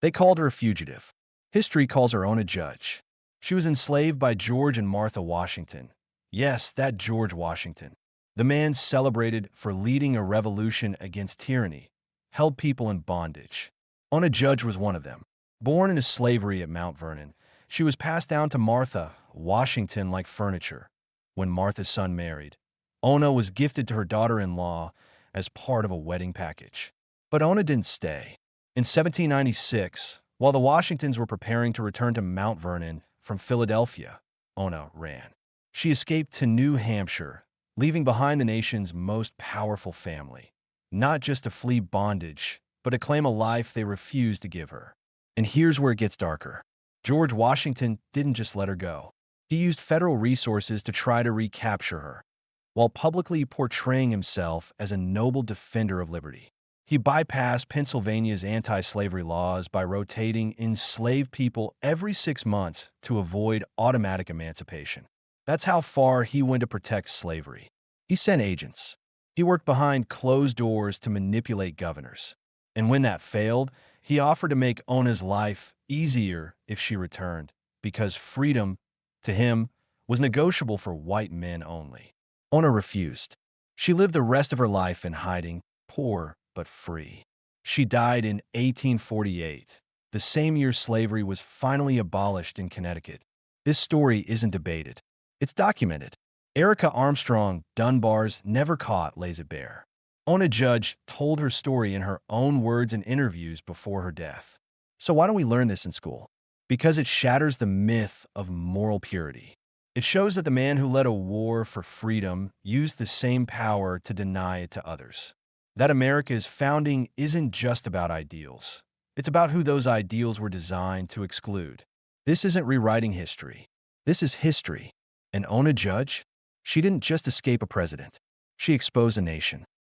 They called her a fugitive. History calls her Ona Judge. She was enslaved by George and Martha Washington. Yes, that George Washington. The man celebrated for leading a revolution against tyranny, held people in bondage. Ona Judge was one of them. Born into slavery at Mount Vernon, she was passed down to Martha Washington like furniture. When Martha's son married, Ona was gifted to her daughter-in-law as part of a wedding package. But Ona didn't stay. In 1796, while the Washingtons were preparing to return to Mount Vernon from Philadelphia, Ona ran. She escaped to New Hampshire, leaving behind the nation's most powerful family, not just to flee bondage, but to claim a life they refused to give her. And here's where it gets darker. George Washington didn't just let her go. He used federal resources to try to recapture her, while publicly portraying himself as a noble defender of liberty. He bypassed Pennsylvania's anti-slavery laws by rotating enslaved people every 6 months to avoid automatic emancipation. That's how far he went to protect slavery. He sent agents. He worked behind closed doors to manipulate governors. And when that failed, he offered to make Ona's life easier if she returned, because freedom, to him, was negotiable for white men only. Ona refused. She lived the rest of her life in hiding, poor but free. She died in 1848, the same year slavery was finally abolished in Connecticut. This story isn't debated. It's documented. Erica Armstrong Dunbar's Never Caught lays it bare. Ona Judge told her story in her own words in interviews before her death. So why don't we learn this in school? Because it shatters the myth of moral purity. It shows that the man who led a war for freedom used the same power to deny it to others. That America's founding isn't just about ideals. It's about who those ideals were designed to exclude. This isn't rewriting history. This is history. And Ona Judge? She didn't just escape a president. She exposed a nation.